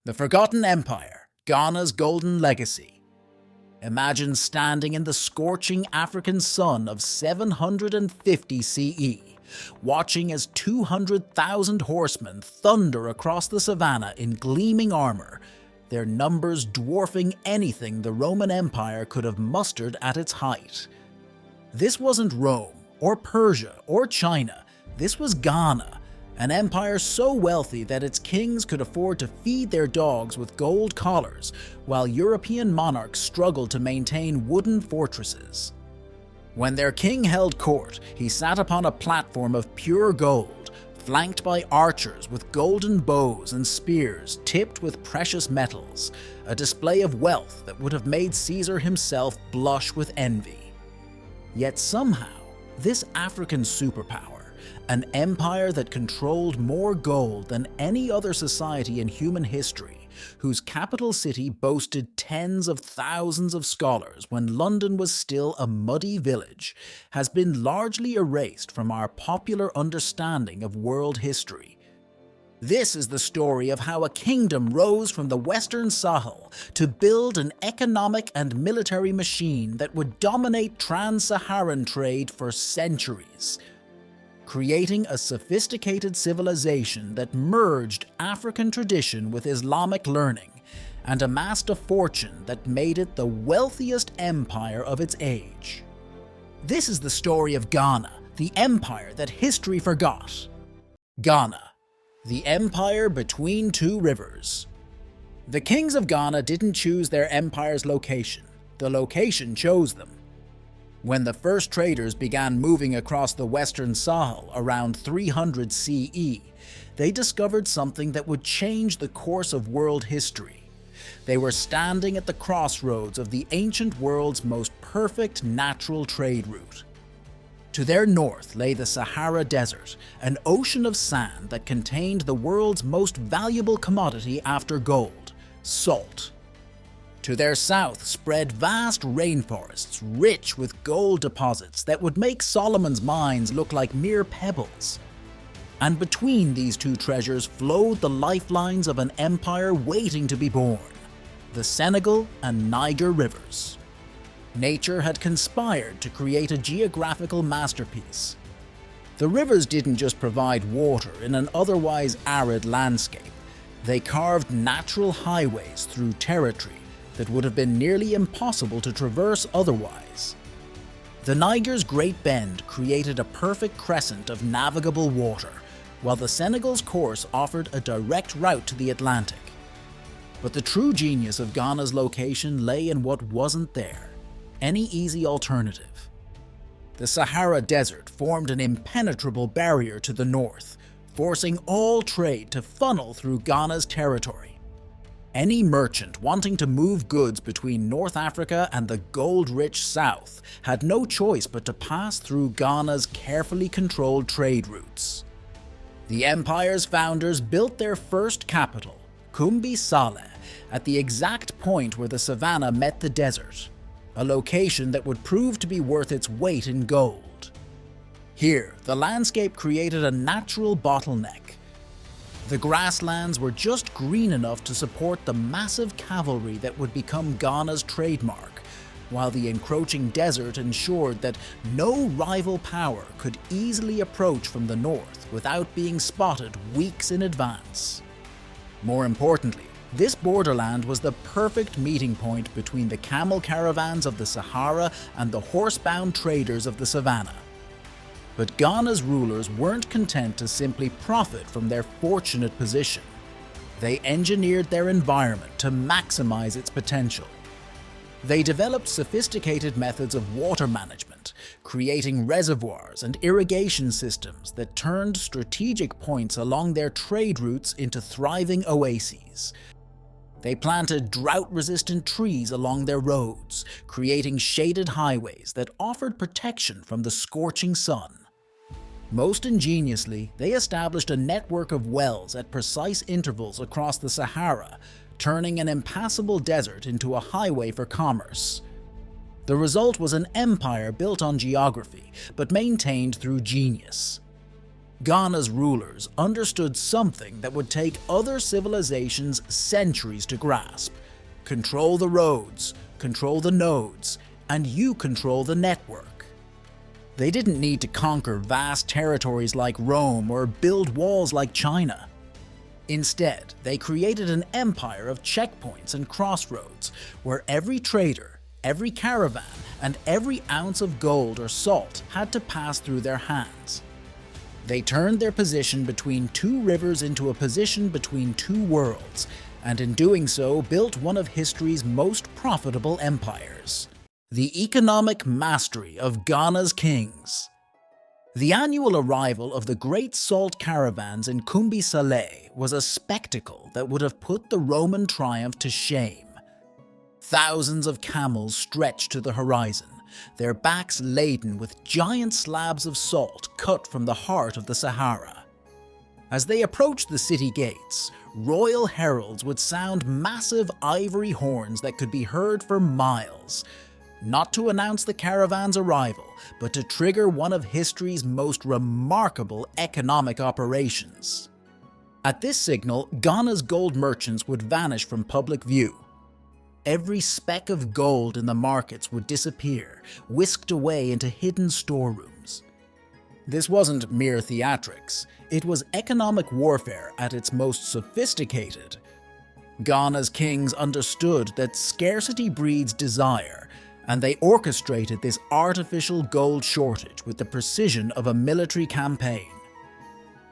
The Forgotten Empire, Ghana's Golden Legacy. Imagine standing in the scorching African sun of 750 CE, watching as 200,000 horsemen thunder across the savannah in gleaming armor, their numbers dwarfing anything the Roman Empire could have mustered at its height. This wasn't Rome, or Persia, or China. This was Ghana, an empire so wealthy that its kings could afford to feed their dogs with gold collars, while European monarchs struggled to maintain wooden fortresses. When their king held court, he sat upon a platform of pure gold, flanked by archers with golden bows and spears tipped with precious metals, a display of wealth that would have made Caesar himself blush with envy. Yet somehow, this African superpower, an empire that controlled more gold than any other society in human history, whose capital city boasted tens of thousands of scholars when London was still a muddy village, has been largely erased from our popular understanding of world history. This is the story of how a kingdom rose from the Western Sahel to build an economic and military machine that would dominate trans-Saharan trade for centuries, creating a sophisticated civilization that merged African tradition with Islamic learning and amassed a fortune that made it the wealthiest empire of its age. This is the story of Ghana, the empire that history forgot. Ghana, the empire between two rivers. The kings of Ghana didn't choose their empire's location. The location chose them. When the first traders began moving across the Western Sahel around 300 CE, they discovered something that would change the course of world history. They were standing at the crossroads of the ancient world's most perfect natural trade route. To their north lay the Sahara Desert, an ocean of sand that contained the world's most valuable commodity after gold, salt. To their south spread vast rainforests rich with gold deposits that would make Solomon's mines look like mere pebbles. And between these two treasures flowed the lifelines of an empire waiting to be born, the Senegal and Niger rivers. Nature had conspired to create a geographical masterpiece. The rivers didn't just provide water in an otherwise arid landscape. They carved natural highways through territory that would have been nearly impossible to traverse otherwise. The Niger's Great Bend created a perfect crescent of navigable water, while the Senegal's course offered a direct route to the Atlantic. But the true genius of Ghana's location lay in what wasn't there: any easy alternative. The Sahara Desert formed an impenetrable barrier to the north, forcing all trade to funnel through Ghana's territory. Any merchant wanting to move goods between North Africa and the gold-rich South had no choice but to pass through Ghana's carefully controlled trade routes. The empire's founders built their first capital, Kumbi Saleh, at the exact point where the savannah met the desert, a location that would prove to be worth its weight in gold. Here, the landscape created a natural bottleneck. The grasslands were just green enough to support the massive cavalry that would become Ghana's trademark, while the encroaching desert ensured that no rival power could easily approach from the north without being spotted weeks in advance. More importantly, this borderland was the perfect meeting point between the camel caravans of the Sahara and the horse-bound traders of the savannah. But Ghana's rulers weren't content to simply profit from their fortunate position. They engineered their environment to maximize its potential. They developed sophisticated methods of water management, creating reservoirs and irrigation systems that turned strategic points along their trade routes into thriving oases. They planted drought-resistant trees along their roads, creating shaded highways that offered protection from the scorching sun. Most ingeniously, they established a network of wells at precise intervals across the Sahara, turning an impassable desert into a highway for commerce. The result was an empire built on geography, but maintained through genius. Ghana's rulers understood something that would take other civilizations centuries to grasp. Control the roads, control the nodes, and you control the network. They didn't need to conquer vast territories like Rome or build walls like China. Instead, they created an empire of checkpoints and crossroads where every trader, every caravan, and every ounce of gold or salt had to pass through their hands. They turned their position between two rivers into a position between two worlds, and in doing so built one of history's most profitable empires. The economic mastery of Ghana's kings. The annual arrival of the Great Salt Caravans in Kumbi Saleh was a spectacle that would have put the Roman triumph to shame. Thousands of camels stretched to the horizon, their backs laden with giant slabs of salt cut from the heart of the Sahara. As they approached the city gates, royal heralds would sound massive ivory horns that could be heard for miles, not to announce the caravan's arrival, but to trigger one of history's most remarkable economic operations. At this signal, Ghana's gold merchants would vanish from public view. Every speck of gold in the markets would disappear, whisked away into hidden storerooms. This wasn't mere theatrics, it was economic warfare at its most sophisticated. Ghana's kings understood that scarcity breeds desire, and they orchestrated this artificial gold shortage with the precision of a military campaign.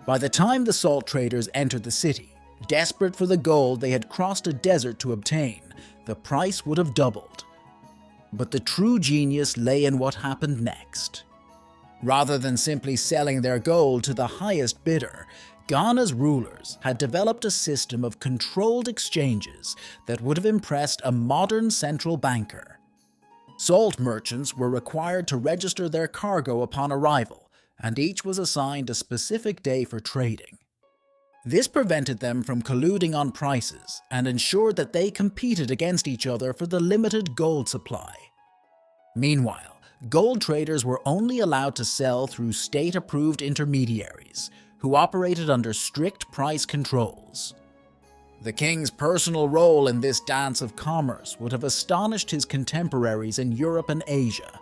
By the time the salt traders entered the city, desperate for the gold they had crossed a desert to obtain, the price would have doubled. But the true genius lay in what happened next. Rather than simply selling their gold to the highest bidder, Ghana's rulers had developed a system of controlled exchanges that would have impressed a modern central banker. Salt merchants were required to register their cargo upon arrival, and each was assigned a specific day for trading. This prevented them from colluding on prices and ensured that they competed against each other for the limited gold supply. Meanwhile, gold traders were only allowed to sell through state-approved intermediaries, who operated under strict price controls. The king's personal role in this dance of commerce would have astonished his contemporaries in Europe and Asia.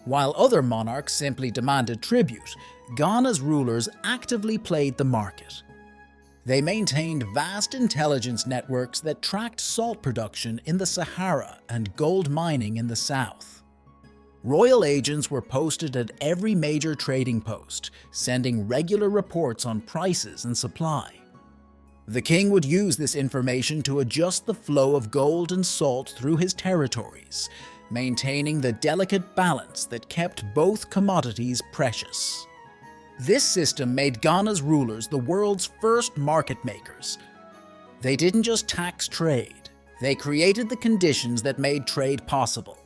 While other monarchs simply demanded tribute, Ghana's rulers actively played the market. They maintained vast intelligence networks that tracked salt production in the Sahara and gold mining in the south. Royal agents were posted at every major trading post, sending regular reports on prices and supply. The king would use this information to adjust the flow of gold and salt through his territories, maintaining the delicate balance that kept both commodities precious. This system made Ghana's rulers the world's first market makers. They didn't just tax trade, they created the conditions that made trade possible.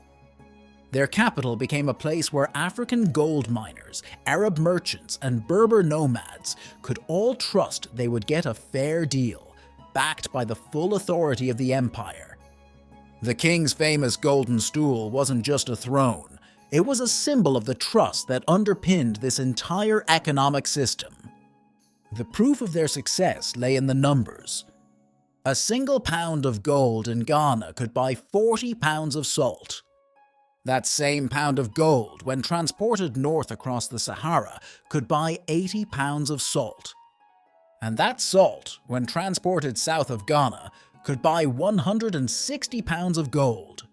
Their capital became a place where African gold miners, Arab merchants, and Berber nomads could all trust they would get a fair deal, backed by the full authority of the empire. The king's famous golden stool wasn't just a throne. It was a symbol of the trust that underpinned this entire economic system. The proof of their success lay in the numbers. A single pound of gold in Ghana could buy 40 pounds of salt. That same pound of gold, when transported north across the Sahara, could buy 80 pounds of salt. And that salt, when transported south of Ghana, could buy 160 pounds of gold.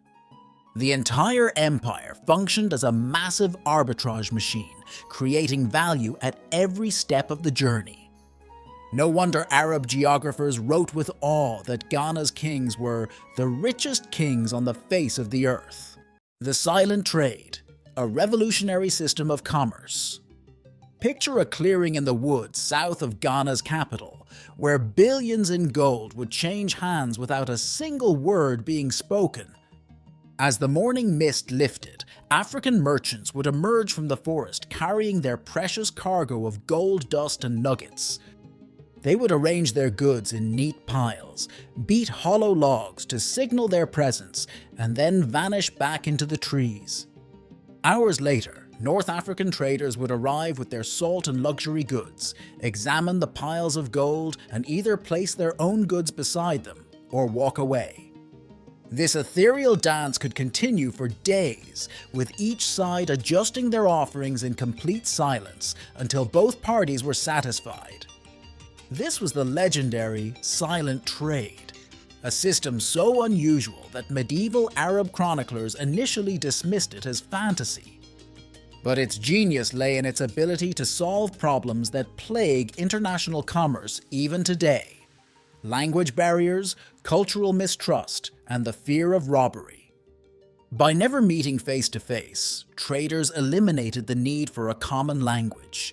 The entire empire functioned as a massive arbitrage machine, creating value at every step of the journey. No wonder Arab geographers wrote with awe that Ghana's kings were the richest kings on the face of the earth. The silent trade, a revolutionary system of commerce. Picture a clearing in the woods south of Ghana's capital, where billions in gold would change hands without a single word being spoken. As the morning mist lifted, African merchants would emerge from the forest carrying their precious cargo of gold dust and nuggets. They would arrange their goods in neat piles, beat hollow logs to signal their presence, and then vanish back into the trees. Hours later, North African traders would arrive with their salt and luxury goods, examine the piles of gold, and either place their own goods beside them or walk away. This ethereal dance could continue for days, with each side adjusting their offerings in complete silence until both parties were satisfied. This was the legendary silent trade, a system so unusual that medieval Arab chroniclers initially dismissed it as fantasy. But its genius lay in its ability to solve problems that plague international commerce even today: language barriers, cultural mistrust, and the fear of robbery. By never meeting face to face, traders eliminated the need for a common language.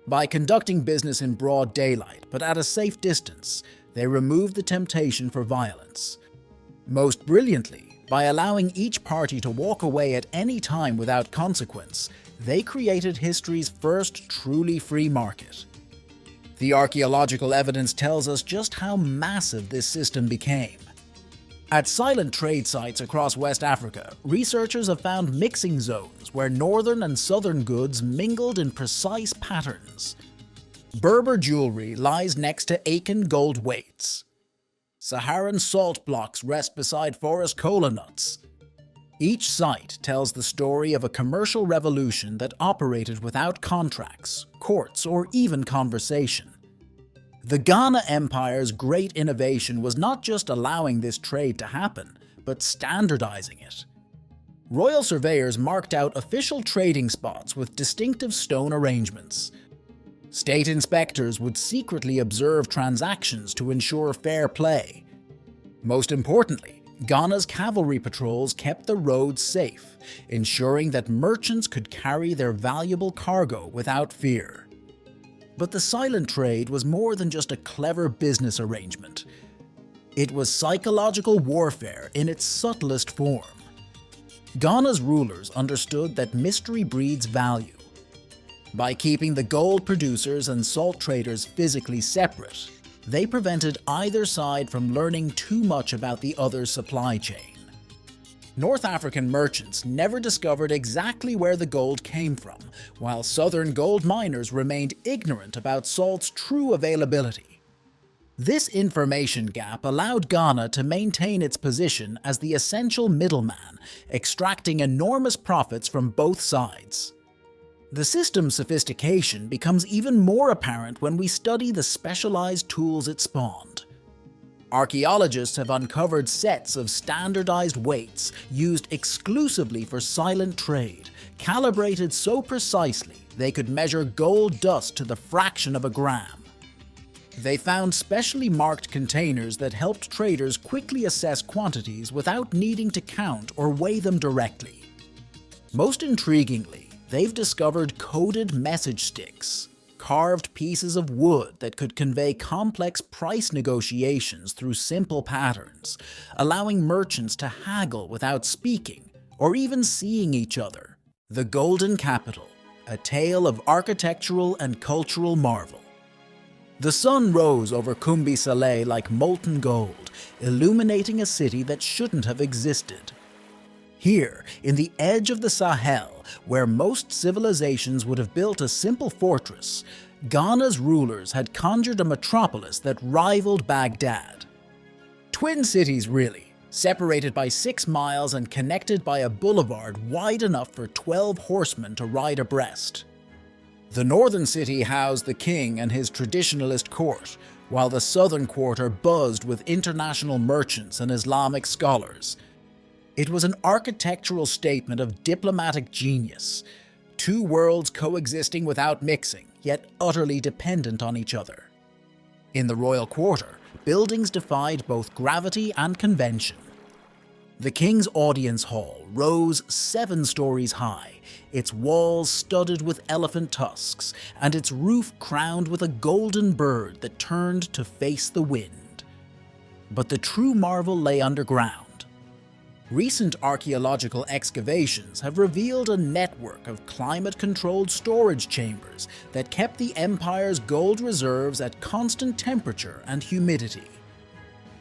By conducting business in broad daylight but at a safe distance, they removed the temptation for violence. Most brilliantly, by allowing each party to walk away at any time without consequence, they created history's first truly free market. The archaeological evidence tells us just how massive this system became. At silent trade sites across West Africa, researchers have found mixing zones where northern and southern goods mingled in precise patterns. Berber jewelry lies next to Akan gold weights. Saharan salt blocks rest beside forest kola nuts. Each site tells the story of a commercial revolution that operated without contracts, courts, or even conversation. The Ghana Empire's great innovation was not just allowing this trade to happen, but standardizing it. Royal surveyors marked out official trading spots with distinctive stone arrangements. State inspectors would secretly observe transactions to ensure fair play. Most importantly, Ghana's cavalry patrols kept the roads safe, ensuring that merchants could carry their valuable cargo without fear. But the silent trade was more than just a clever business arrangement. It was psychological warfare in its subtlest form. Ghana's rulers understood that mystery breeds value. By keeping the gold producers and salt traders physically separate, they prevented either side from learning too much about the other's supply chain. North African merchants never discovered exactly where the gold came from, while southern gold miners remained ignorant about salt's true availability. This information gap allowed Ghana to maintain its position as the essential middleman, extracting enormous profits from both sides. The system's sophistication becomes even more apparent when we study the specialized tools it spawned. Archaeologists have uncovered sets of standardized weights used exclusively for silent trade, calibrated so precisely they could measure gold dust to the fraction of a gram. They found specially marked containers that helped traders quickly assess quantities without needing to count or weigh them directly. Most intriguingly, they've discovered coded message sticks, carved pieces of wood that could convey complex price negotiations through simple patterns, allowing merchants to haggle without speaking or even seeing each other. The Golden Capital, a tale of architectural and cultural marvel. The sun rose over Kumbi Saleh like molten gold, illuminating a city that shouldn't have existed. Here, in the edge of the Sahel, where most civilizations would have built a simple fortress, Ghana's rulers had conjured a metropolis that rivaled Baghdad. Twin cities, really, separated by 6 miles and connected by a boulevard wide enough for 12 horsemen to ride abreast. The northern city housed the king and his traditionalist court, while the southern quarter buzzed with international merchants and Islamic scholars. It was an architectural statement of diplomatic genius, 2 worlds coexisting without mixing, yet utterly dependent on each other. In the royal quarter, buildings defied both gravity and convention. The king's audience hall rose 7 stories high, its walls studded with elephant tusks, and its roof crowned with a golden bird that turned to face the wind. But the true marvel lay underground. Recent archaeological excavations have revealed a network of climate-controlled storage chambers that kept the empire's gold reserves at constant temperature and humidity.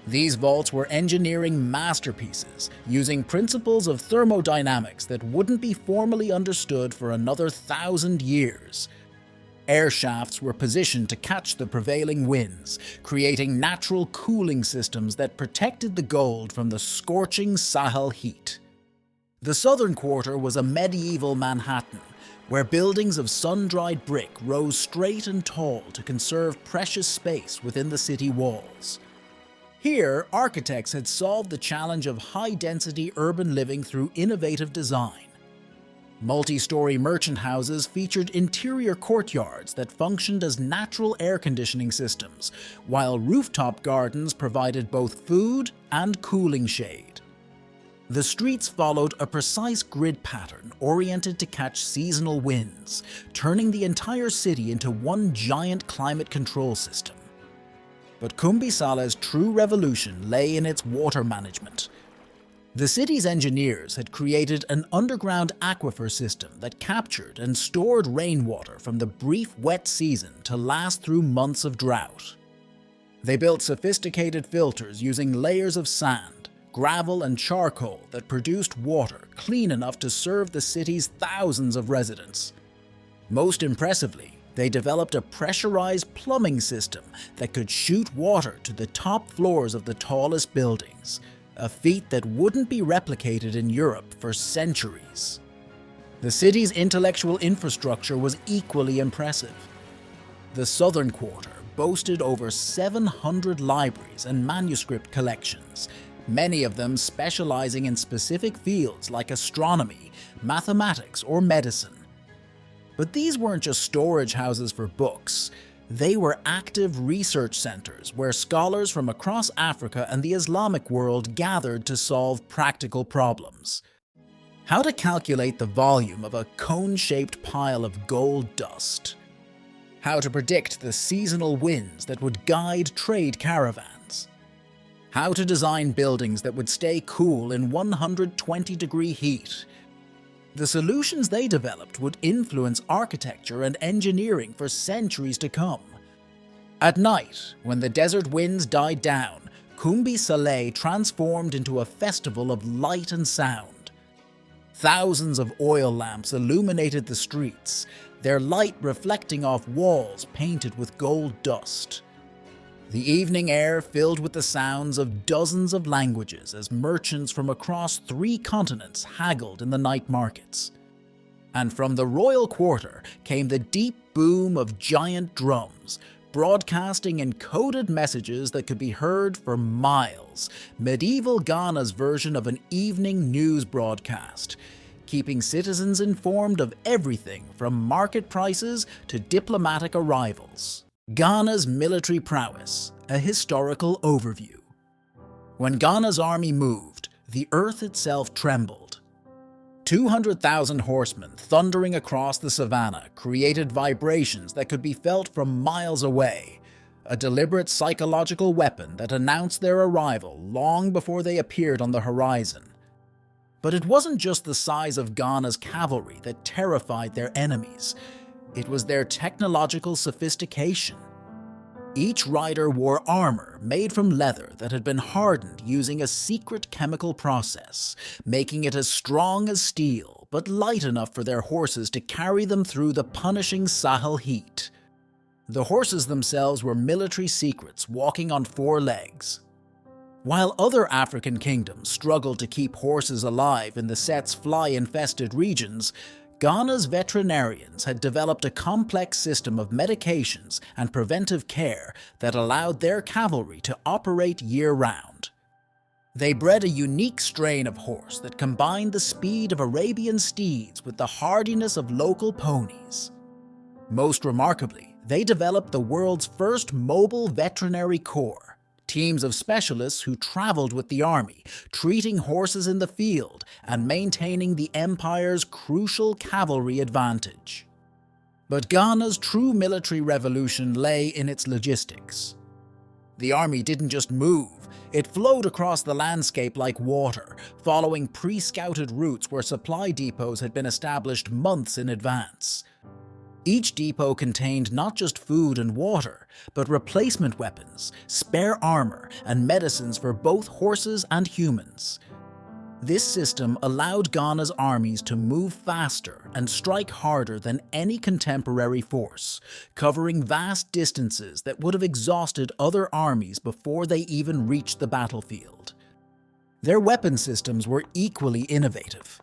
These vaults were engineering masterpieces, using principles of thermodynamics that wouldn't be formally understood for another 1,000 years. Air shafts were positioned to catch the prevailing winds, creating natural cooling systems that protected the gold from the scorching Sahel heat. The southern quarter was a medieval Manhattan, where buildings of sun-dried brick rose straight and tall to conserve precious space within the city walls. Here, architects had solved the challenge of high-density urban living through innovative design. Multi-story merchant houses featured interior courtyards that functioned as natural air conditioning systems, while rooftop gardens provided both food and cooling shade. The streets followed a precise grid pattern oriented to catch seasonal winds, turning the entire city into one giant climate control system. But Kumbi Saleh's true revolution lay in its water management. The city's engineers had created an underground aquifer system that captured and stored rainwater from the brief wet season to last through months of drought. They built sophisticated filters using layers of sand, gravel and charcoal that produced water clean enough to serve the city's thousands of residents. Most impressively, they developed a pressurized plumbing system that could shoot water to the top floors of the tallest buildings, a feat that wouldn't be replicated in Europe for centuries. The city's intellectual infrastructure was equally impressive. The southern quarter boasted over 700 libraries and manuscript collections, many of them specializing in specific fields like astronomy, mathematics, or medicine. But these weren't just storage houses for books. They were active research centers where scholars from across Africa and the Islamic world gathered to solve practical problems. How to calculate the volume of a cone-shaped pile of gold dust. How to predict the seasonal winds that would guide trade caravans. How to design buildings that would stay cool in 120-degree heat. The solutions they developed would influence architecture and engineering for centuries to come. At night, when the desert winds died down, Kumbi Saleh transformed into a festival of light and sound. Thousands of oil lamps illuminated the streets, their light reflecting off walls painted with gold dust. The evening air filled with the sounds of dozens of languages as merchants from across 3 continents haggled in the night markets. And from the royal quarter came the deep boom of giant drums, broadcasting encoded messages that could be heard for miles, medieval Ghana's version of an evening news broadcast, keeping citizens informed of everything from market prices to diplomatic arrivals. Ghana's military prowess, a historical overview. When Ghana's army moved, the earth itself trembled. 200,000 horsemen thundering across the savannah created vibrations that could be felt from miles away, a deliberate psychological weapon that announced their arrival long before they appeared on the horizon. But it wasn't just the size of Ghana's cavalry that terrified their enemies. It was their technological sophistication. Each rider wore armor made from leather that had been hardened using a secret chemical process, making it as strong as steel, but light enough for their horses to carry them through the punishing Sahel heat. The horses themselves were military secrets walking on 4 legs. While other African kingdoms struggled to keep horses alive in the Set's fly-infested regions, Ghana's veterinarians had developed a complex system of medications and preventive care that allowed their cavalry to operate year-round. They bred a unique strain of horse that combined the speed of Arabian steeds with the hardiness of local ponies. Most remarkably, they developed the world's first mobile veterinary corps, teams of specialists who traveled with the army, treating horses in the field and maintaining the empire's crucial cavalry advantage. But Ghana's true military revolution lay in its logistics. The army didn't just move, it flowed across the landscape like water, following pre-scouted routes where supply depots had been established months in advance. Each depot contained not just food and water, but replacement weapons, spare armor, and medicines for both horses and humans. This system allowed Ghana's armies to move faster and strike harder than any contemporary force, covering vast distances that would have exhausted other armies before they even reached the battlefield. Their weapon systems were equally innovative.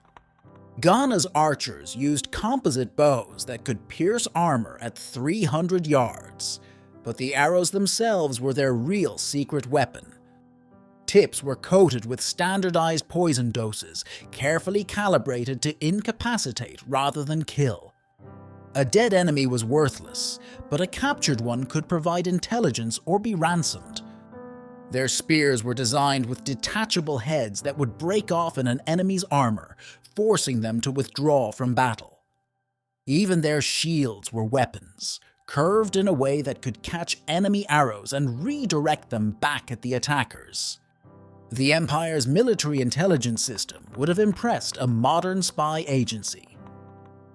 Ghana's archers used composite bows that could pierce armor at 300 yards, but the arrows themselves were their real secret weapon. Tips were coated with standardized poison doses, carefully calibrated to incapacitate rather than kill. A dead enemy was worthless, but a captured one could provide intelligence or be ransomed. Their spears were designed with detachable heads that would break off in an enemy's armor, forcing them to withdraw from battle. Even their shields were weapons, curved in a way that could catch enemy arrows and redirect them back at the attackers. The Empire's military intelligence system would have impressed a modern spy agency.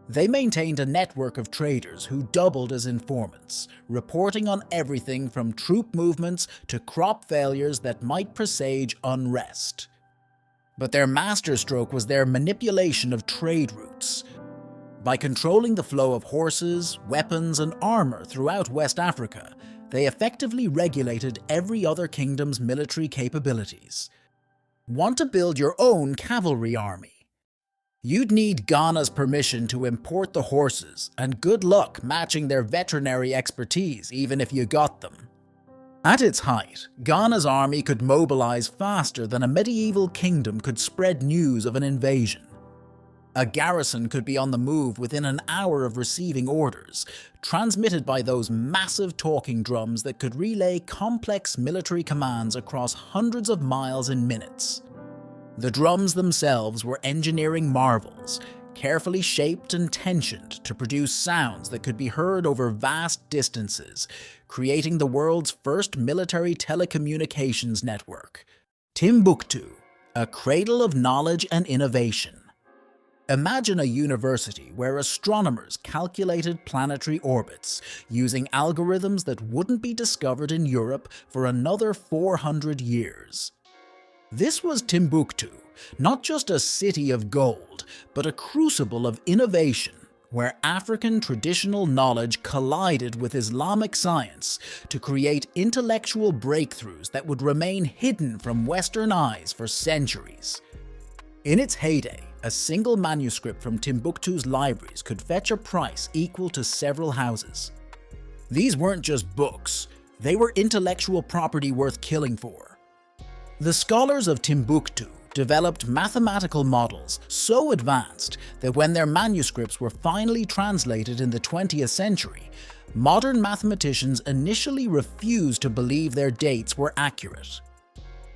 They maintained a network of traders who doubled as informants, reporting on everything from troop movements to crop failures that might presage unrest. But their masterstroke was their manipulation of trade routes. By controlling the flow of horses, weapons, and armor throughout West Africa, they effectively regulated every other kingdom's military capabilities. Want to build your own cavalry army? You'd need Ghana's permission to import the horses, and good luck matching their veterinary expertise even if you got them. At its height, Ghana's army could mobilize faster than a medieval kingdom could spread news of an invasion. A garrison could be on the move within an hour of receiving orders, transmitted by those massive talking drums that could relay complex military commands across hundreds of miles in minutes. The drums themselves were engineering marvels, carefully shaped and tensioned to produce sounds that could be heard over vast distances, creating the world's first military telecommunications network. Timbuktu, a cradle of knowledge and innovation. Imagine a university where astronomers calculated planetary orbits using algorithms that wouldn't be discovered in Europe for another 400 years. This was Timbuktu, not just a city of gold, but a crucible of innovation where African traditional knowledge collided with Islamic science to create intellectual breakthroughs that would remain hidden from Western eyes for centuries. In its heyday, a single manuscript from Timbuktu's libraries could fetch a price equal to several houses. These weren't just books, they were intellectual property worth killing for. The scholars of Timbuktu developed mathematical models so advanced that when their manuscripts were finally translated in the 20th century, modern mathematicians initially refused to believe their dates were accurate.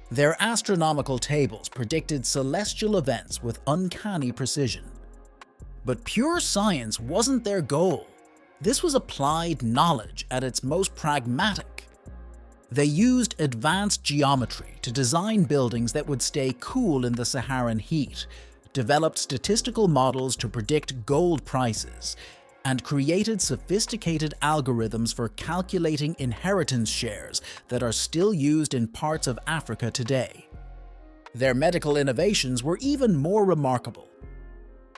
Their astronomical tables predicted celestial events with uncanny precision. But pure science wasn't their goal. This was applied knowledge at its most pragmatic. They used advanced geometry to design buildings that would stay cool in the Saharan heat, developed statistical models to predict gold prices, and created sophisticated algorithms for calculating inheritance shares that are still used in parts of Africa today. Their medical innovations were even more remarkable.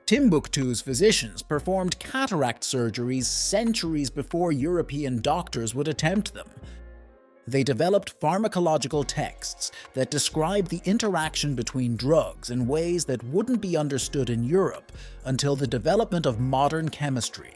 Timbuktu's physicians performed cataract surgeries centuries before European doctors would attempt them. They developed pharmacological texts that described the interaction between drugs in ways that wouldn't be understood in Europe until the development of modern chemistry.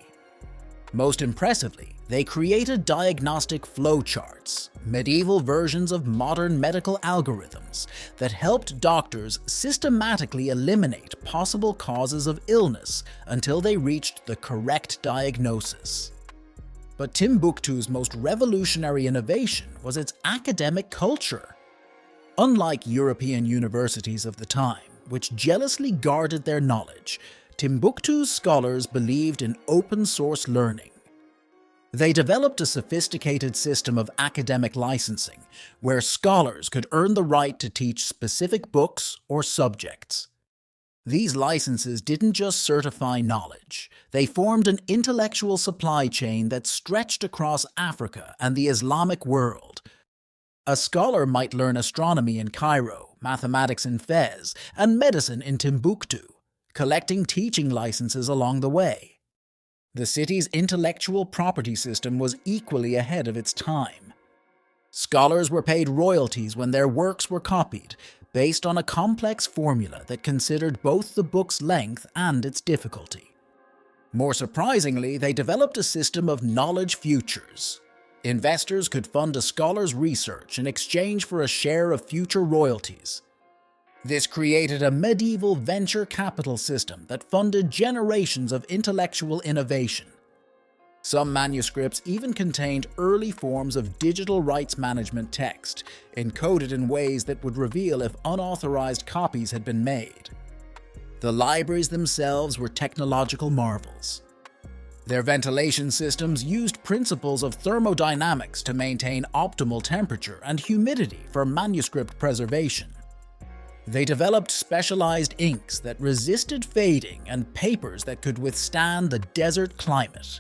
Most impressively, they created diagnostic flowcharts, medieval versions of modern medical algorithms that helped doctors systematically eliminate possible causes of illness until they reached the correct diagnosis. But Timbuktu's most revolutionary innovation was its academic culture. Unlike European universities of the time, which jealously guarded their knowledge, Timbuktu's scholars believed in open-source learning. They developed a sophisticated system of academic licensing, where scholars could earn the right to teach specific books or subjects. These licenses didn't just certify knowledge, they formed an intellectual supply chain that stretched across Africa and the Islamic world. A scholar might learn astronomy in Cairo, mathematics in Fez, and medicine in Timbuktu, collecting teaching licenses along the way. The city's intellectual property system was equally ahead of its time. Scholars were paid royalties when their works were copied, based on a complex formula that considered both the book's length and its difficulty. More surprisingly, they developed a system of knowledge futures. Investors could fund a scholar's research in exchange for a share of future royalties. This created a medieval venture capital system that funded generations of intellectual innovation. Some manuscripts even contained early forms of digital rights management text, encoded in ways that would reveal if unauthorized copies had been made. The libraries themselves were technological marvels. Their ventilation systems used principles of thermodynamics to maintain optimal temperature and humidity for manuscript preservation. They developed specialized inks that resisted fading and papers that could withstand the desert climate.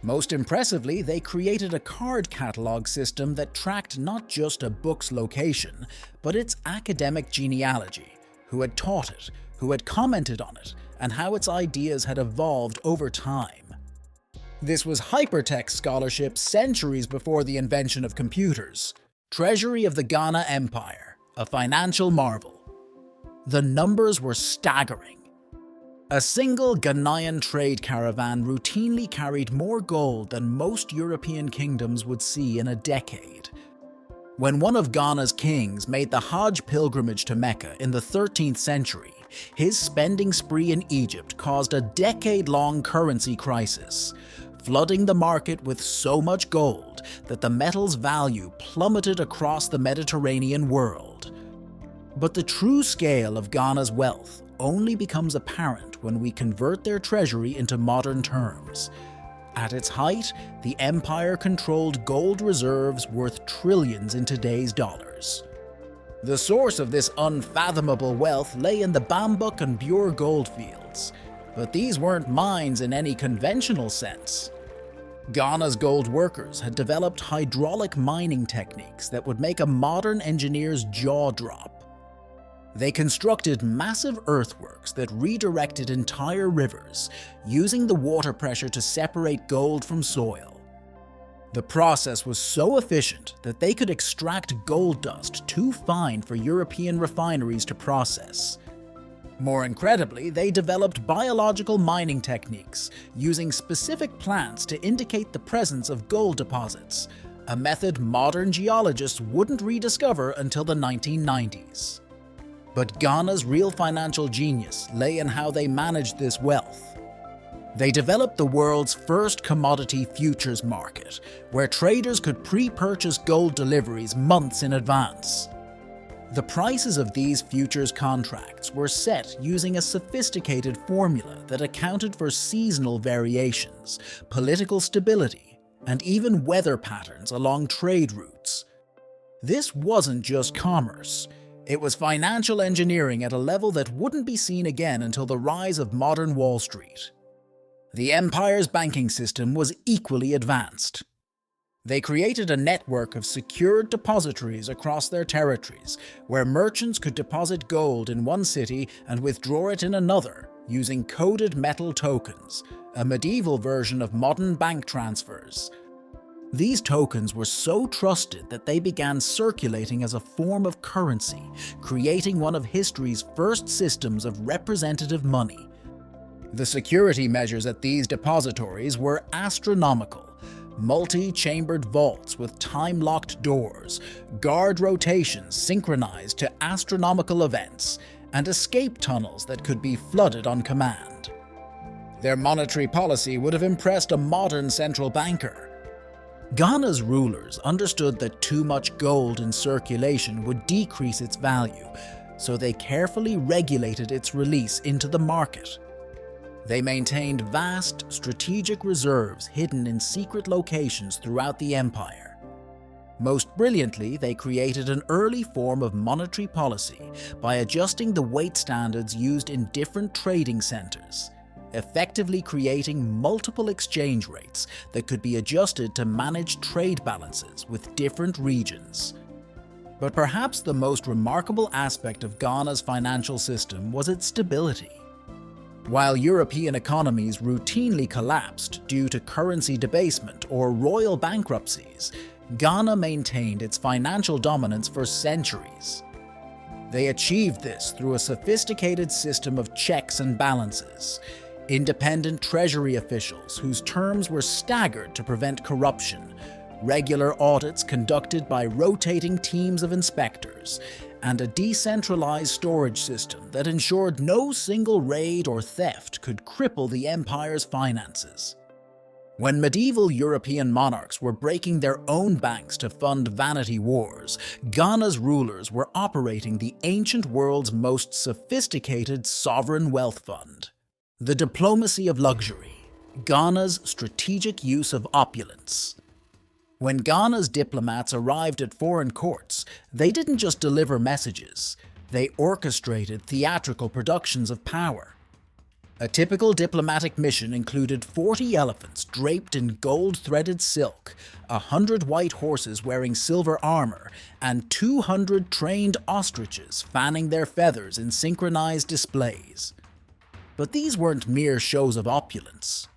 Most impressively, they created a card catalog system that tracked not just a book's location, but its academic genealogy, who had taught it, who had commented on it, and how its ideas had evolved over time. This was hypertext scholarship centuries before the invention of computers. Treasury of the Ghana Empire, a financial marvel. The numbers were staggering. A single Ghanaian trade caravan routinely carried more gold than most European kingdoms would see in a decade. When one of Ghana's kings made the Hajj pilgrimage to Mecca in the 13th century, his spending spree in Egypt caused a decade-long currency crisis, flooding the market with so much gold that the metal's value plummeted across the Mediterranean world. But the true scale of Ghana's wealth only becomes apparent when we convert their treasury into modern terms. At its height, the empire controlled gold reserves worth trillions in today's dollars. The source of this unfathomable wealth lay in the Bambuk and Bure goldfields, but these weren't mines in any conventional sense. Ghana's gold workers had developed hydraulic mining techniques that would make a modern engineer's jaw drop. They constructed massive earthworks that redirected entire rivers, using the water pressure to separate gold from soil. The process was so efficient that they could extract gold dust too fine for European refineries to process. More incredibly, they developed biological mining techniques, using specific plants to indicate the presence of gold deposits, a method modern geologists wouldn't rediscover until the 1990s. But Ghana's real financial genius lay in how they managed this wealth. They developed the world's first commodity futures market, where traders could pre-purchase gold deliveries months in advance. The prices of these futures contracts were set using a sophisticated formula that accounted for seasonal variations, political stability, and even weather patterns along trade routes. This wasn't just commerce. It was financial engineering at a level that wouldn't be seen again until the rise of modern Wall Street. The empire's banking system was equally advanced. They created a network of secured depositories across their territories, where merchants could deposit gold in one city and withdraw it in another using coded metal tokens, a medieval version of modern bank transfers. These tokens were so trusted that they began circulating as a form of currency, creating one of history's first systems of representative money. The security measures at these depositories were astronomical. Multi-chambered vaults with time-locked doors, guard rotations synchronized to astronomical events, and escape tunnels that could be flooded on command. Their monetary policy would have impressed a modern central banker. Ghana's rulers understood that too much gold in circulation would decrease its value, so they carefully regulated its release into the market. They maintained vast, strategic reserves hidden in secret locations throughout the empire. Most brilliantly, they created an early form of monetary policy by adjusting the weight standards used in different trading centers, effectively creating multiple exchange rates that could be adjusted to manage trade balances with different regions. But perhaps the most remarkable aspect of Ghana's financial system was its stability. While European economies routinely collapsed due to currency debasement or royal bankruptcies, Ghana maintained its financial dominance for centuries. They achieved this through a sophisticated system of checks and balances, independent treasury officials whose terms were staggered to prevent corruption, regular audits conducted by rotating teams of inspectors, and a decentralized storage system that ensured no single raid or theft could cripple the empire's finances. When medieval European monarchs were breaking their own banks to fund vanity wars, Ghana's rulers were operating the ancient world's most sophisticated sovereign wealth fund. The diplomacy of luxury, Ghana's strategic use of opulence. When Ghana's diplomats arrived at foreign courts, they didn't just deliver messages, they orchestrated theatrical productions of power. A typical diplomatic mission included 40 elephants draped in gold-threaded silk, 100 white horses wearing silver armor, and 200 trained ostriches fanning their feathers in synchronized displays. But these weren't mere shows of opulence.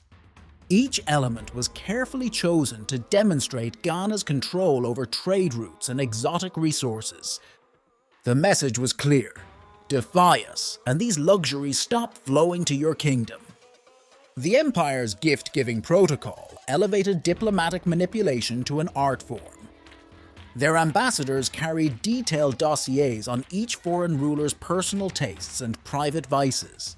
Each element was carefully chosen to demonstrate Ghana's control over trade routes and exotic resources. The message was clear: defy us, and these luxuries stop flowing to your kingdom. The empire's gift-giving protocol elevated diplomatic manipulation to an art form. Their ambassadors carried detailed dossiers on each foreign ruler's personal tastes and private vices.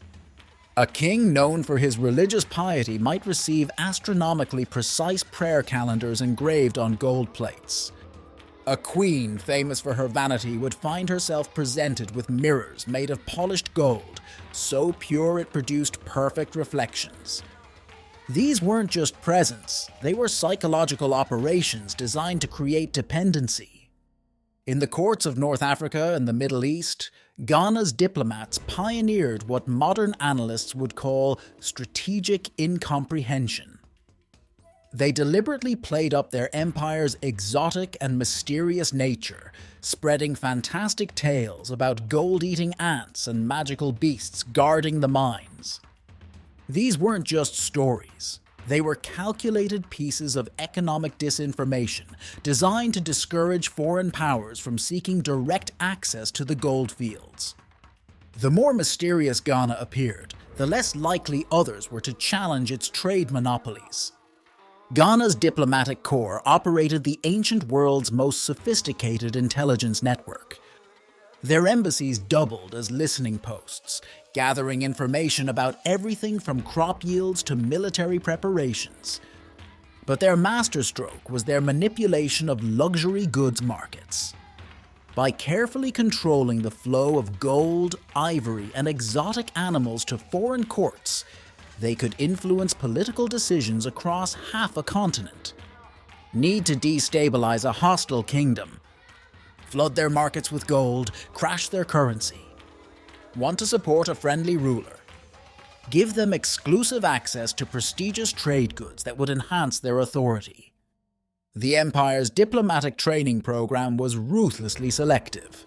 A king known for his religious piety might receive astronomically precise prayer calendars engraved on gold plates. A queen famous for her vanity would find herself presented with mirrors made of polished gold, so pure it produced perfect reflections. These weren't just presents, they were psychological operations designed to create dependency. In the courts of North Africa and the Middle East, Ghana's diplomats pioneered what modern analysts would call strategic incomprehension. They deliberately played up their empire's exotic and mysterious nature, spreading fantastic tales about gold-eating ants and magical beasts guarding the mines. These weren't just stories. They were calculated pieces of economic disinformation designed to discourage foreign powers from seeking direct access to the gold fields. The more mysterious Ghana appeared, the less likely others were to challenge its trade monopolies. Ghana's diplomatic corps operated the ancient world's most sophisticated intelligence network. Their embassies doubled as listening posts, gathering information about everything from crop yields to military preparations. But their masterstroke was their manipulation of luxury goods markets. By carefully controlling the flow of gold, ivory, and exotic animals to foreign courts, they could influence political decisions across half a continent. Need to destabilize a hostile kingdom. Flood their markets with gold, crash their currency. Want to support a friendly ruler? Give them exclusive access to prestigious trade goods that would enhance their authority. The empire's diplomatic training program was ruthlessly selective.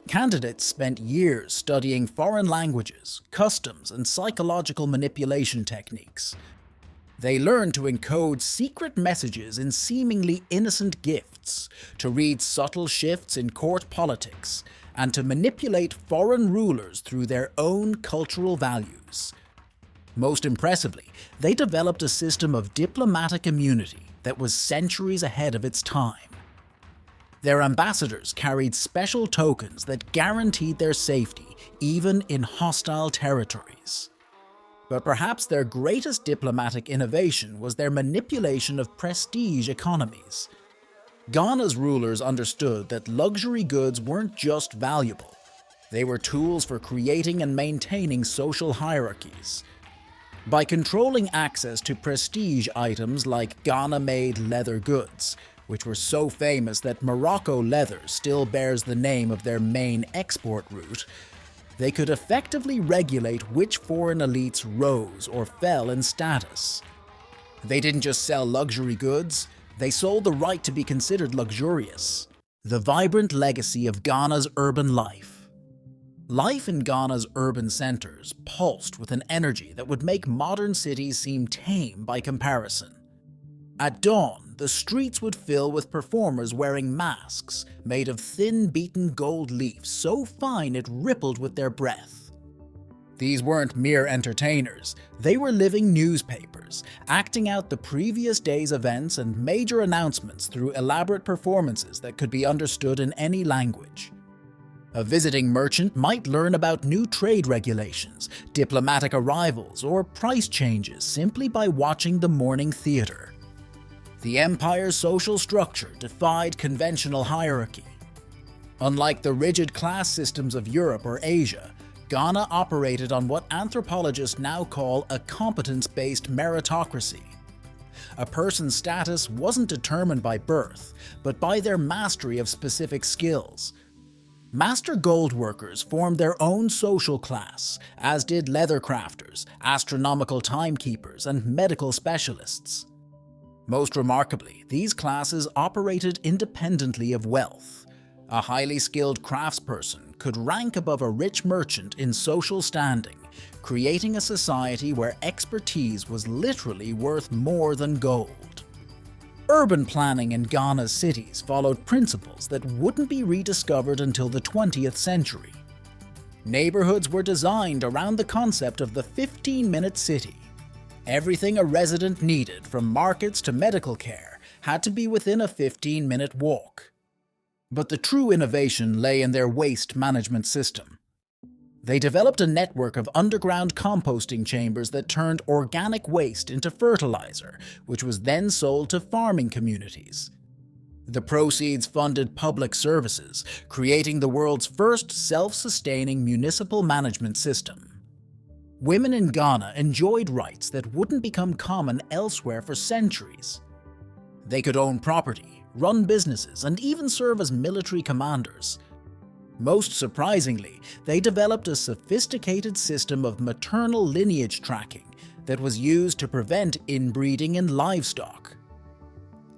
Candidates spent years studying foreign languages, customs, and psychological manipulation techniques. They learned to encode secret messages in seemingly innocent gifts, to read subtle shifts in court politics, and to manipulate foreign rulers through their own cultural values. Most impressively, they developed a system of diplomatic immunity that was centuries ahead of its time. Their ambassadors carried special tokens that guaranteed their safety, even in hostile territories. But perhaps their greatest diplomatic innovation was their manipulation of prestige economies. Ghana's rulers understood that luxury goods weren't just valuable. They were tools for creating and maintaining social hierarchies. By controlling access to prestige items like Ghana-made leather goods, which were so famous that Morocco leather still bears the name of their main export route, they could effectively regulate which foreign elites rose or fell in status. They didn't just sell luxury goods, they sold the right to be considered luxurious. The vibrant legacy of Ghana's urban life. Life in Ghana's urban centers pulsed with an energy that would make modern cities seem tame by comparison. At dawn, the streets would fill with performers wearing masks made of thin beaten gold leaf so fine it rippled with their breath. These weren't mere entertainers, they were living newspapers, acting out the previous day's events and major announcements through elaborate performances that could be understood in any language. A visiting merchant might learn about new trade regulations, diplomatic arrivals, or price changes simply by watching the morning theater. The empire's social structure defied conventional hierarchy. Unlike the rigid class systems of Europe or Asia, Ghana operated on what anthropologists now call a competence-based meritocracy. A person's status wasn't determined by birth, but by their mastery of specific skills. Master gold workers formed their own social class, as did leather crafters, astronomical timekeepers, and medical specialists. Most remarkably, these classes operated independently of wealth. A highly skilled craftsperson could rank above a rich merchant in social standing, creating a society where expertise was literally worth more than gold. Urban planning in Ghana's cities followed principles that wouldn't be rediscovered until the 20th century. Neighborhoods were designed around the concept of the 15-minute city. Everything a resident needed, from markets to medical care, had to be within a 15-minute walk. But the true innovation lay in their waste management system. They developed a network of underground composting chambers that turned organic waste into fertilizer, which was then sold to farming communities. The proceeds funded public services, creating the world's first self-sustaining municipal management system. Women in Ghana enjoyed rights that wouldn't become common elsewhere for centuries. They could own property, run businesses, and even serve as military commanders. Most surprisingly, they developed a sophisticated system of maternal lineage tracking that was used to prevent inbreeding in livestock.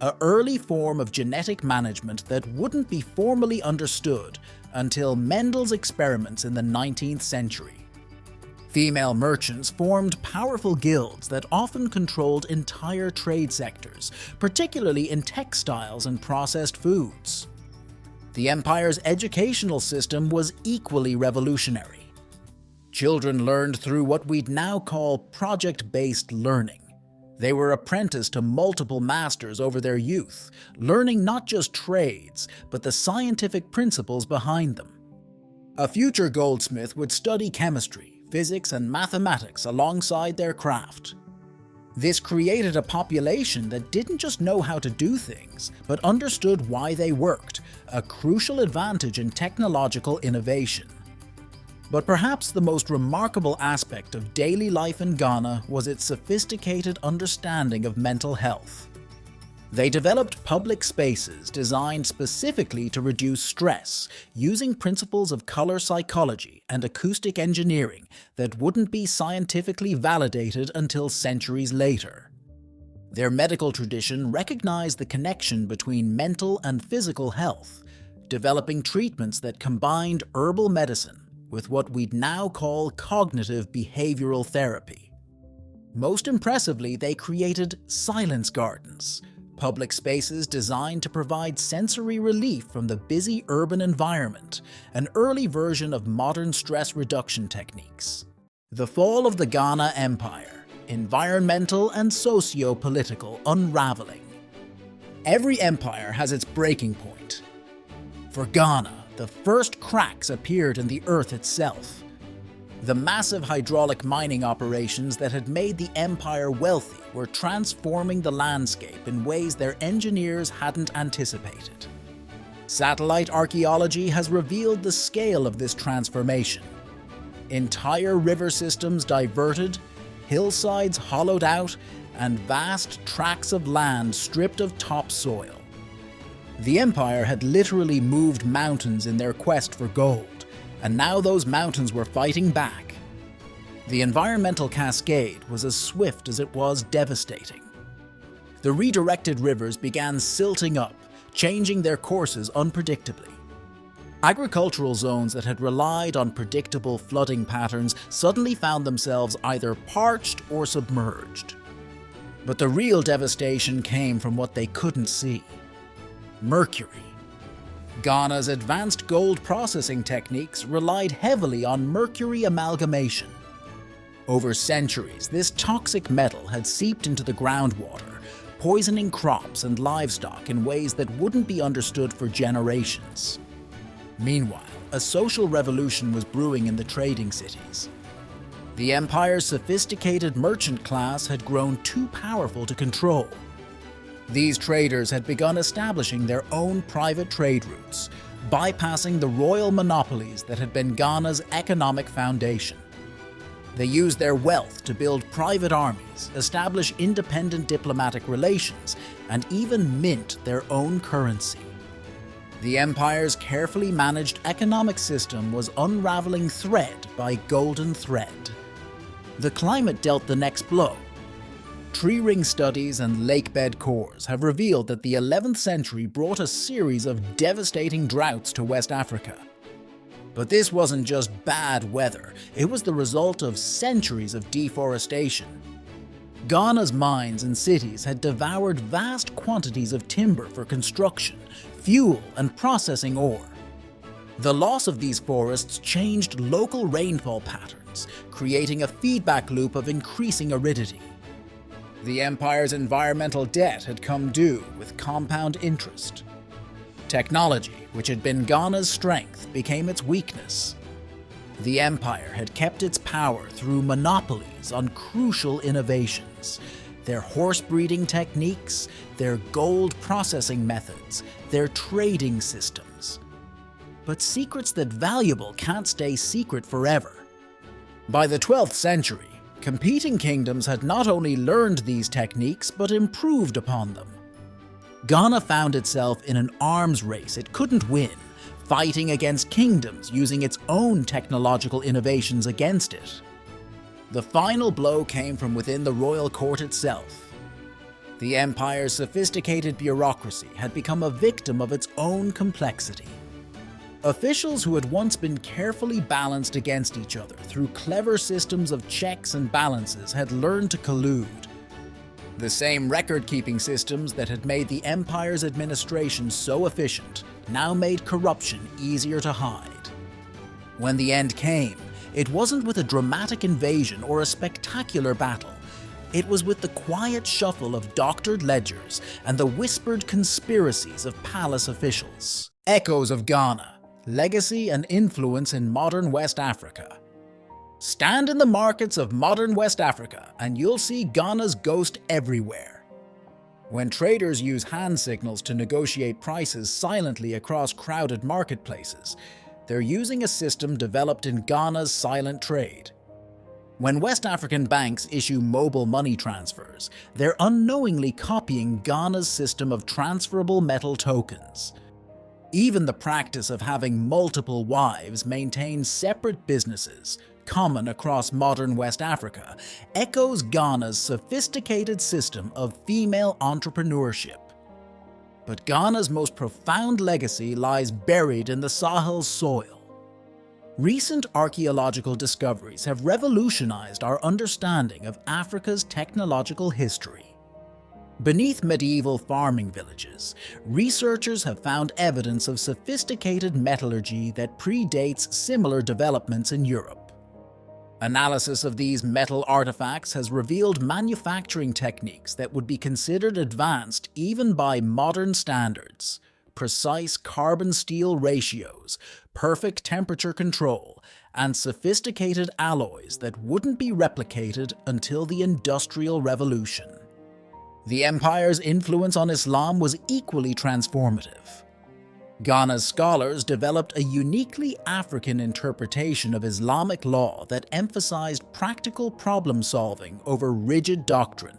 An early form of genetic management that wouldn't be formally understood until Mendel's experiments in the 19th century. Female merchants formed powerful guilds that often controlled entire trade sectors, particularly in textiles and processed foods. The empire's educational system was equally revolutionary. Children learned through what we'd now call project-based learning. They were apprenticed to multiple masters over their youth, learning not just trades, but the scientific principles behind them. A future goldsmith would study chemistry, physics, and mathematics alongside their craft. This created a population that didn't just know how to do things, but understood why they worked, a crucial advantage in technological innovation. But perhaps the most remarkable aspect of daily life in Ghana was its sophisticated understanding of mental health. They developed public spaces designed specifically to reduce stress, using principles of color psychology and acoustic engineering that wouldn't be scientifically validated until centuries later. Their medical tradition recognized the connection between mental and physical health, developing treatments that combined herbal medicine with what we'd now call cognitive behavioral therapy. Most impressively, they created silence gardens, public spaces designed to provide sensory relief from the busy urban environment, an early version of modern stress reduction techniques. The fall of the Ghana Empire, environmental and socio-political unraveling. Every empire has its breaking point. For Ghana, the first cracks appeared in the earth itself. The massive hydraulic mining operations that had made the empire wealthy were transforming the landscape in ways their engineers hadn't anticipated. Satellite archaeology has revealed the scale of this transformation. Entire river systems diverted, hillsides hollowed out, and vast tracts of land stripped of topsoil. The empire had literally moved mountains in their quest for gold, and now those mountains were fighting back. The environmental cascade was as swift as it was devastating. The redirected rivers began silting up, changing their courses unpredictably. Agricultural zones that had relied on predictable flooding patterns suddenly found themselves either parched or submerged. But the real devastation came from what they couldn't see: mercury. Ghana's advanced gold processing techniques relied heavily on mercury amalgamation. Over centuries, this toxic metal had seeped into the groundwater, poisoning crops and livestock in ways that wouldn't be understood for generations. Meanwhile, a social revolution was brewing in the trading cities. The empire's sophisticated merchant class had grown too powerful to control. These traders had begun establishing their own private trade routes, bypassing the royal monopolies that had been Ghana's economic foundation. They used their wealth to build private armies, establish independent diplomatic relations, and even mint their own currency. The empire's carefully managed economic system was unraveling thread by golden thread. The climate dealt the next blow. Tree ring studies and lakebed cores have revealed that the 11th century brought a series of devastating droughts to West Africa. But this wasn't just bad weather, it was the result of centuries of deforestation. Ghana's mines and cities had devoured vast quantities of timber for construction, fuel, and processing ore. The loss of these forests changed local rainfall patterns, creating a feedback loop of increasing aridity. The empire's environmental debt had come due with compound interest. Technology, which had been Ghana's strength, became its weakness. The empire had kept its power through monopolies on crucial innovations: their horse breeding techniques, their gold processing methods, their trading systems. But secrets that valuable can't stay secret forever. By the 12th century, competing kingdoms had not only learned these techniques but improved upon them. Ghana found itself in an arms race it couldn't win, fighting against kingdoms using its own technological innovations against it. The final blow came from within the royal court itself. The empire's sophisticated bureaucracy had become a victim of its own complexity. Officials who had once been carefully balanced against each other through clever systems of checks and balances had learned to collude. The same record-keeping systems that had made the empire's administration so efficient now made corruption easier to hide. When the end came, it wasn't with a dramatic invasion or a spectacular battle. It was with the quiet shuffle of doctored ledgers and the whispered conspiracies of palace officials. Echoes of Ghana, legacy and influence in modern West Africa. Stand in the markets of modern West Africa and you'll see Ghana's ghost everywhere. When traders use hand signals to negotiate prices silently across crowded marketplaces, they're using a system developed in Ghana's silent trade. When West African banks issue mobile money transfers, they're unknowingly copying Ghana's system of transferable metal tokens. Even the practice of having multiple wives maintain separate businesses, common across modern West Africa, echoes Ghana's sophisticated system of female entrepreneurship. But Ghana's most profound legacy lies buried in the Sahel's soil. Recent archaeological discoveries have revolutionized our understanding of Africa's technological history. Beneath medieval farming villages, researchers have found evidence of sophisticated metallurgy that predates similar developments in Europe. Analysis of these metal artifacts has revealed manufacturing techniques that would be considered advanced even by modern standards: precise carbon-steel ratios, perfect temperature control, and sophisticated alloys that wouldn't be replicated until the Industrial Revolution. The empire's influence on Islam was equally transformative. Ghana's scholars developed a uniquely African interpretation of Islamic law that emphasized practical problem-solving over rigid doctrine.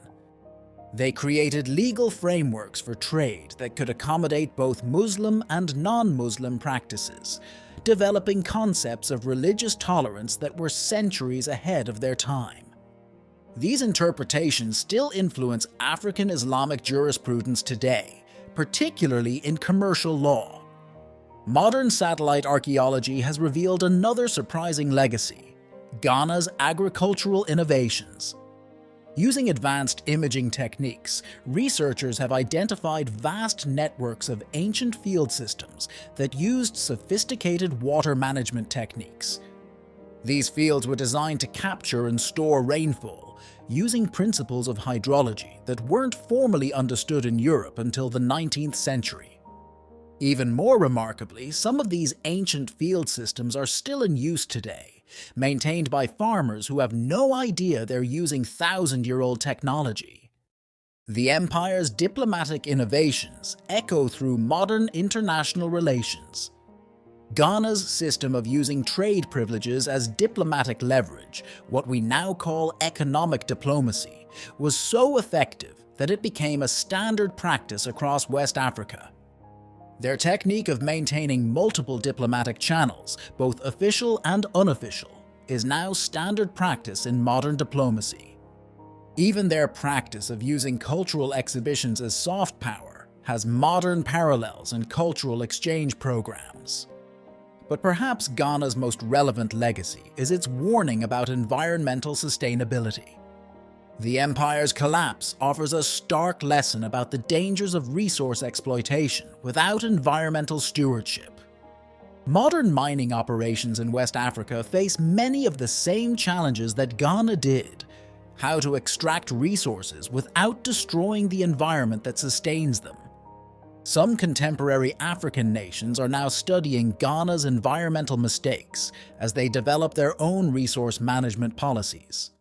They created legal frameworks for trade that could accommodate both Muslim and non-Muslim practices, developing concepts of religious tolerance that were centuries ahead of their time. These interpretations still influence African Islamic jurisprudence today, particularly in commercial law. Modern satellite archaeology has revealed another surprising legacy: Ghana's agricultural innovations. Using advanced imaging techniques, researchers have identified vast networks of ancient field systems that used sophisticated water management techniques. These fields were designed to capture and store rainfall, using principles of hydrology that weren't formally understood in Europe until the 19th century. Even more remarkably, some of these ancient field systems are still in use today, maintained by farmers who have no idea they're using thousand-year-old technology. The empire's diplomatic innovations echo through modern international relations. Ghana's system of using trade privileges as diplomatic leverage, what we now call economic diplomacy, was so effective that it became a standard practice across West Africa. Their technique of maintaining multiple diplomatic channels, both official and unofficial, is now standard practice in modern diplomacy. Even their practice of using cultural exhibitions as soft power has modern parallels in cultural exchange programs. But perhaps Ghana's most relevant legacy is its warning about environmental sustainability. The empire's collapse offers a stark lesson about the dangers of resource exploitation without environmental stewardship. Modern mining operations in West Africa face many of the same challenges that Ghana did: how to extract resources without destroying the environment that sustains them. Some contemporary African nations are now studying Ghana's environmental mistakes as they develop their own resource management policies.